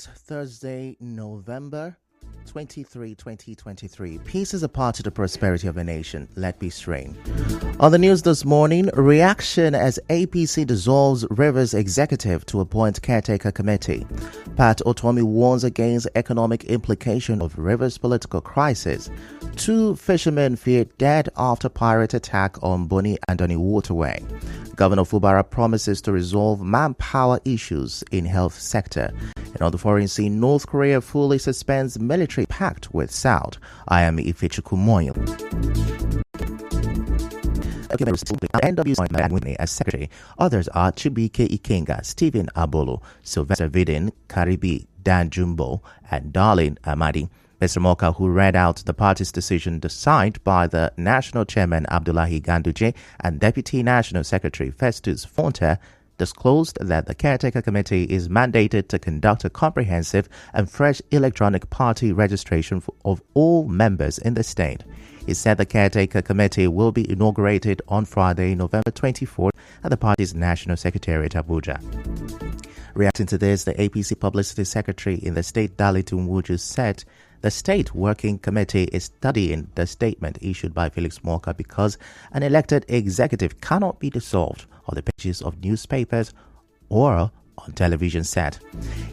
It's Thursday, November 23, 2023. Peace is a part of the prosperity of a nation. Let peace reign. On the news this morning, reaction as APC dissolves Rivers executive to appoint caretaker committee. Pat Otomi warns against economic implication of Rivers political crisis. 2 fishermen feared dead after pirate attack on Boni Andoni waterway. Governor Fubara promises to resolve manpower issues in health sector. And on the foreign scene, North Korea fully suspends military pact with South. I am Ifechukwumoyo. NWC as secretary. Others are Chibike Ikenga, Stephen Abolo, Sylvester Vidin, Karibi Danjumbo, and Darlene Amadi. Mr. Moka, who read out the party's decision signed by the National Chairman Abdullahi Ganduje and Deputy National Secretary Festus Fonte, disclosed that the Caretaker Committee is mandated to conduct a comprehensive and fresh electronic party registration of all members in the state. He said the Caretaker Committee will be inaugurated on Friday, November 24th at the party's National Secretariat, Abuja. Reacting to this, the APC Publicity Secretary in the state, Dalitun Wuju, said the State Working Committee is studying the statement issued by Felix Moka because an elected executive cannot be dissolved on the pages of newspapers or on television set.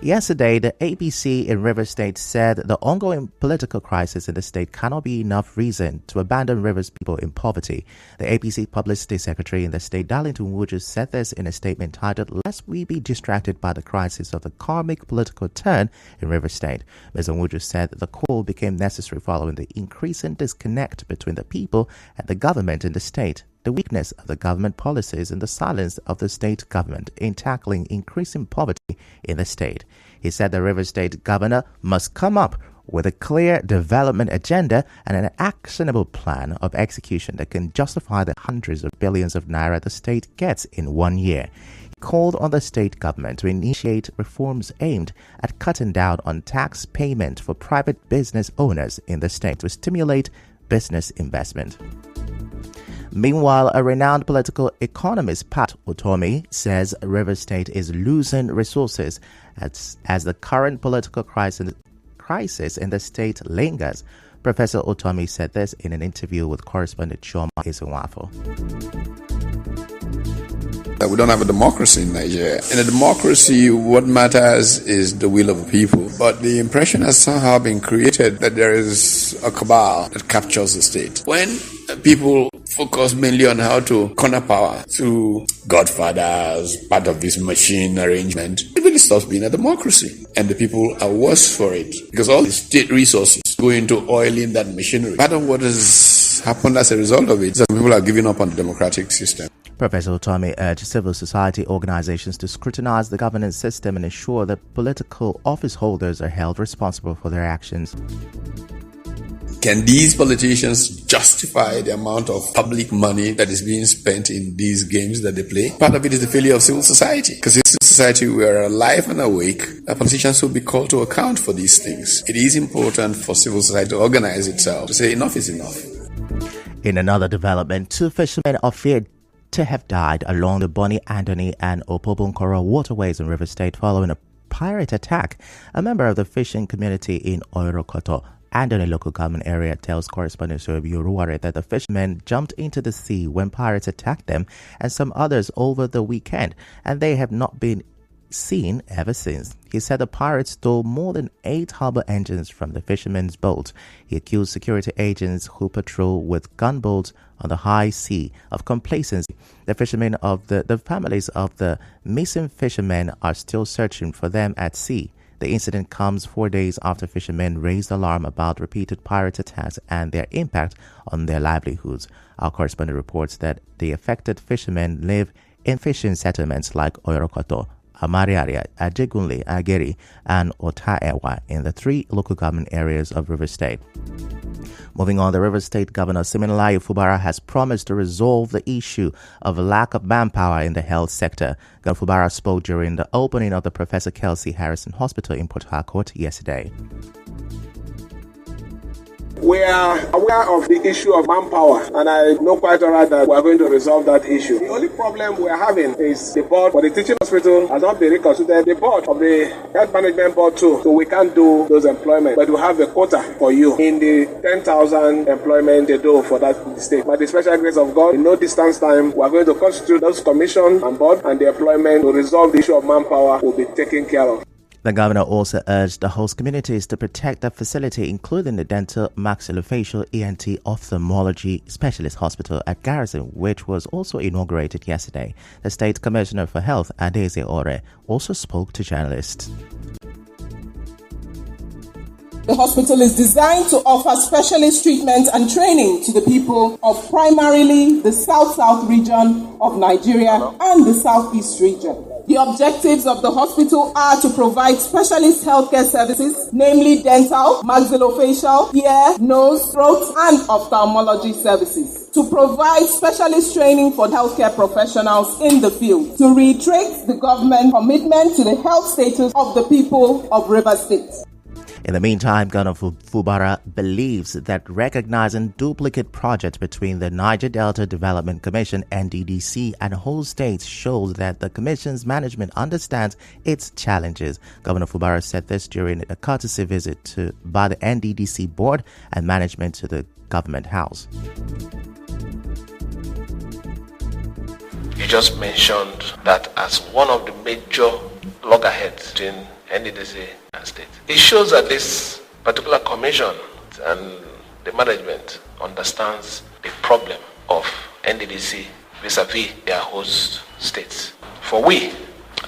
Yesterday, the APC in Rivers State said the ongoing political crisis in the state cannot be enough reason to abandon Rivers people in poverty. The APC Publicity Secretary in the state, Darlington Wuju, said this in a statement titled, "Lest we be distracted by the crisis of the karmic political turn in Rivers State." Mr. Wuju said the call became necessary following the increasing disconnect between the people and the government in the state, the weakness of the government policies, and the silence of the state government in tackling increasing poverty in the state. He said the Rivers State governor must come up with a clear development agenda and an actionable plan of execution that can justify the hundreds of billions of naira the state gets in 1 year. He called on the state government to initiate reforms aimed at cutting down on tax payment for private business owners in the state to stimulate business investment. Meanwhile, a renowned political economist, Pat Otomi, says Rivers State is losing resources as the current political crisis in the state lingers. Professor Otomi said this in an interview with correspondent Choma Ezenwafo. We don't have a democracy in Nigeria. In a democracy, what matters is the will of the people. But the impression has somehow been created that there is a cabal that captures the state. When people focus mainly on how to corner power through godfathers, part of this machine arrangement, it really stops being a democracy. And the people are worse for it because all the state resources go into oiling that machinery. Part of what has happened as a result of it is that people are giving up on the democratic system. Professor Otomi urged civil society organizations to scrutinize the governance system and ensure that political office holders are held responsible for their actions. Can these politicians justify the amount of public money that is being spent in these games that they play? Part of it is the failure of civil society. Because in civil society, we are alive and awake. Politicians will be called to account for these things. It is important for civil society to organize itself, to say enough is enough. In another development, 2 fishermen are feared to have died along the Boni Andoni and Opobonkoro waterways in River State following a pirate attack. A member of the fishing community in Oirokoto, Andoni local government area, tells correspondent Soebi Uruware that the fishermen jumped into the sea when pirates attacked them and some others over the weekend, and they have not been seen ever since. He said the pirates stole more than 8 harbor engines from the fishermen's boat. He accused security agents who patrol with gunboats on the high sea of complacency. The families of the missing fishermen are still searching for them at sea. The incident comes 4 days after fishermen raised alarm about repeated pirate attacks and their impact on their livelihoods. Our correspondent reports that the affected fishermen live in fishing settlements like Oirokoto, Amariaria, Ajegunle, Ageri, and Otaewa in the 3 local government areas of River State. Moving on, the River State Governor Siminalayi Fubara has promised to resolve the issue of lack of manpower in the health sector. Governor Fubara spoke during the opening of the Professor Kelsey Harrison Hospital in Port Harcourt yesterday. We are aware of the issue of manpower, and I know quite all right that we are going to resolve that issue. The only problem we are having is the board for the teaching hospital has not been reconsidered. The board of the health management board too, so we can't do those employment, but we have a quota for you in the 10,000 employment they do for that state. By the special grace of God, in no distance time, we are going to constitute those commission and board, and the employment to resolve the issue of manpower will be taken care of. The governor also urged the host communities to protect the facility, including the dental, maxillofacial, ENT, ophthalmology specialist hospital at Garrison, which was also inaugurated yesterday. The State Commissioner for Health, Adeze Ore, also spoke to journalists. The hospital is designed to offer specialist treatment and training to the people of primarily the South-South region of Nigeria and the Southeast region. The objectives of the hospital are to provide specialist healthcare services, namely dental, maxillofacial, ear, nose, throat, and ophthalmology services. To provide specialist training for healthcare professionals in the field. To reiterate the government commitment to the health status of the people of Rivers State. In the meantime, Governor Fubara believes that recognizing duplicate projects between the Niger Delta Development Commission, NDDC, and whole states shows that the Commission's management understands its challenges. Governor Fubara said this during a courtesy visit by the NDDC board and management to the government house. You just mentioned that as one of the major loggerheads between NDDC and state. It shows that this particular commission and the management understands the problem of NDDC vis-a-vis their host states. For we,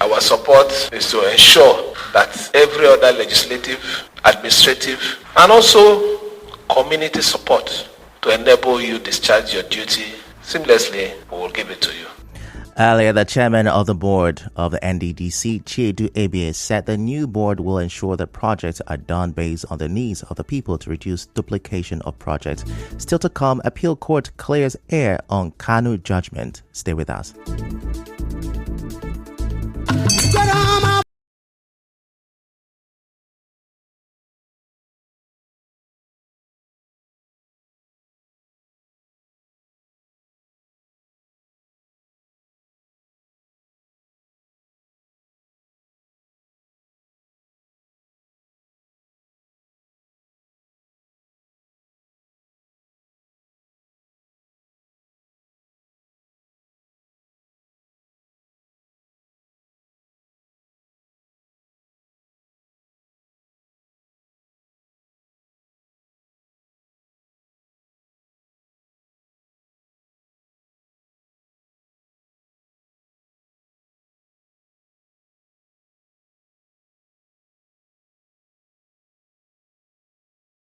our support is to ensure that every other legislative, administrative, and also community support to enable you discharge your duty seamlessly, we will give it to you. Earlier, the chairman of the board of the NDDC, Chiedu Abie, said the new board will ensure that projects are done based on the needs of the people to reduce duplication of projects. Still to come, appeal court clears air on Kanu judgment. Stay with us.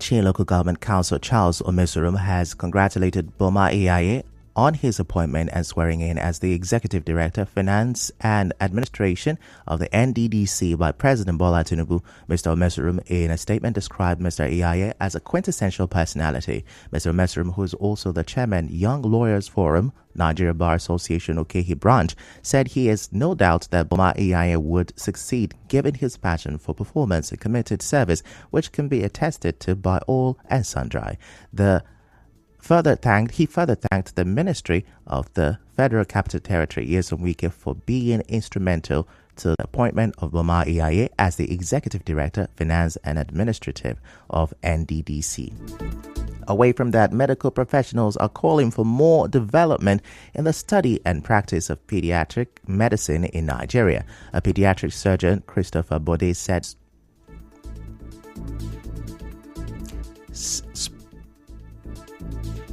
Chin Local Government Council Charles Omesurum has congratulated Boma Iyaye on his appointment and swearing in as the Executive Director, Finance and Administration of the NDDC by President Bola Tinubu. Mr. Omesurum, in a statement, described Mr. Iyaye as a quintessential personality. Mr. Omesurum, who is also the Chairman, Young Lawyers Forum, Nigeria Bar Association Okehi branch, said he has no doubt that Boma Iyaye would succeed given his passion for performance and committed service, which can be attested to by all and sundry. He further thanked the Ministry of the Federal Capital Territory, Nyesom Wike, for being instrumental to the appointment of Boma Iyaye as the Executive Director, Finance and Administrative of NDDC. Away from that, medical professionals are calling for more development in the study and practice of pediatric medicine in Nigeria. A pediatric surgeon, Christopher Bode,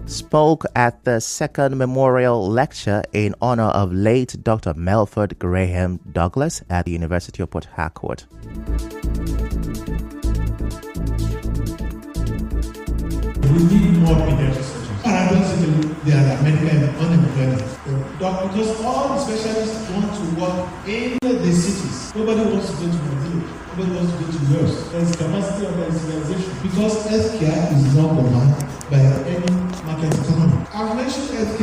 spoke at the second memorial lecture in honor of late Dr. Melford Graham Douglas at the University of Port Harcourt. We need more pediatric surgeons. Paradoxically, there are medical unemployment. Because all the specialists want to work in the cities. Nobody wants to go to the village. Nobody wants to go to yours. There is capacity of civilization. Because healthcare is not governed by any market economy. I've mentioned health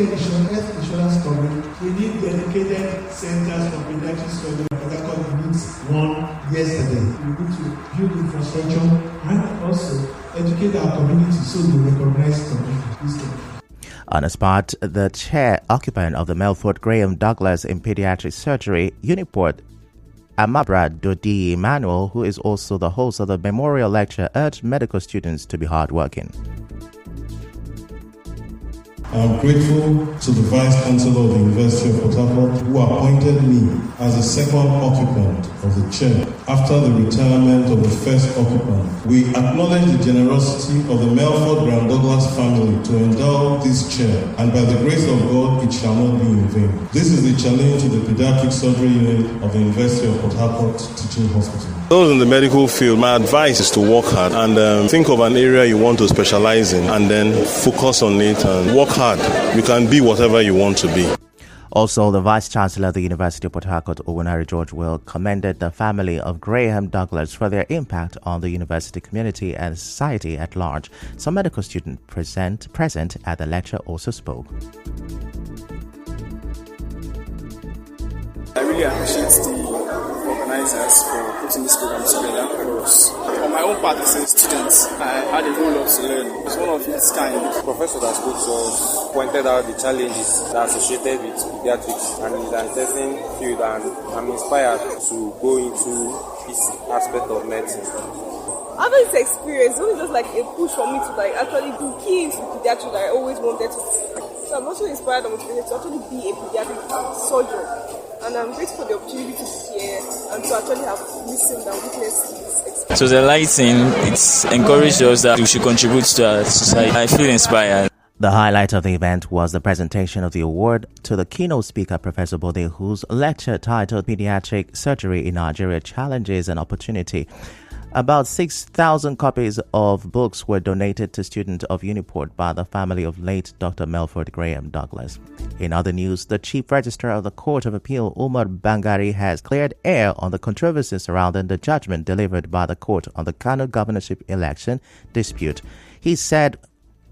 insurance coverage. We need dedicated centers for pediatric surgery. That needs one yesterday. We need to build infrastructure and also educate our community so they recognize community. On the spot, the chair occupant of the Melford Graham Douglas in Pediatric Surgery, Uniport, Amabra Dodi Emmanuel, who is also the host of the memorial lecture, urged medical students to be hardworking. I am grateful to the Vice Chancellor of the University of Port Harcourt who appointed me as the second occupant of the chair after the retirement of the first occupant. We acknowledge the generosity of the Melford Graham Douglas family to endow this chair, and by the grace of God, it shall not be in vain. This is the challenge to the Pediatric Surgery Unit of the University of Port Harcourt Teaching Hospital. Those in the medical field, my advice is to work hard and think of an area you want to specialize in and then focus on it and work hard. You can be whatever you want to be. Also, the Vice Chancellor of the University of Port Harcourt, Ogunari George Will, commended the family of Graham Douglas for their impact on the university community and society at large. Some medical students present at the lecture also spoke. I really appreciate the organizers for putting this program together for us. On my own part as a student, I had a whole lot to learn. It's one of its kind. The professor that spoke to us pointed out the challenges that are associated with pediatrics and it's an interesting field, and I'm inspired to go into this aspect of medicine. After this experience, it was just like a push for me to actually do key into pediatrics that I always wanted to do. So I'm also inspired and motivated to actually be a pediatric surgeon. And I'm grateful for the opportunity to be here and to actually have listened and witnessed this experience. So the lighting, it's encouraged us that we should contribute to our society. I feel inspired. The highlight of the event was the presentation of the award to the keynote speaker, Professor Bode, whose lecture titled Pediatric Surgery in Nigeria Challenges and Opportunity. About 6,000 copies of books were donated to students of Uniport by the family of late Dr. Melford Graham Douglas. In other news, the Chief Registrar of the Court of Appeal, Umar Bangari, has cleared air on the controversy surrounding the judgment delivered by the court on the Kano governorship election dispute. He said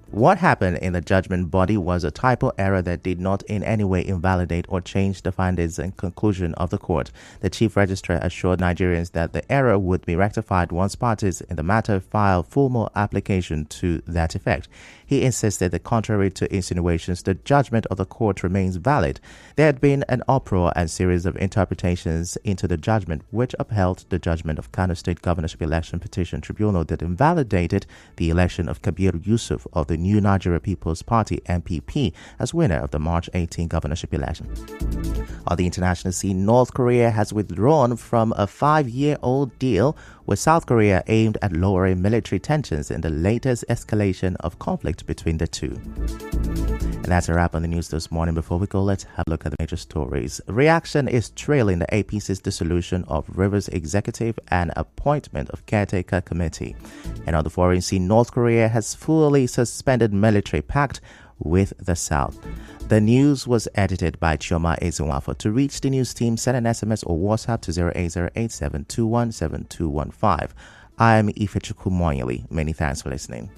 what happened in the judgment body was a typo error that did not in any way invalidate or change the findings and conclusion of the court. The Chief Registrar assured Nigerians that the error would be rectified once parties in the matter file formal application to that effect. He insisted that contrary to insinuations, the judgment of the court remains valid. There had been an uproar and series of interpretations into the judgment, which upheld the judgment of Kano State Governorship Election Petition Tribunal that invalidated the election of Kabir Yusuf of the New Nigeria People's Party, NPP, as winner of the March 18 governorship election. On the international scene, North Korea has withdrawn from a 5-year-old deal with South Korea aimed at lowering military tensions in the latest escalation of conflict between the two. And that's a wrap on the news this morning. Before we go, let's have a look at the major stories. Reaction is trailing the APC's dissolution of Rivers Executive and appointment of caretaker committee. And on the foreign scene, North Korea has fully suspended military pact with the South. The news was edited by Chioma Ezenwafo. To reach the news team, send an SMS or WhatsApp to 08087217215. I am Ifechukwu Moyeli. Many thanks for listening.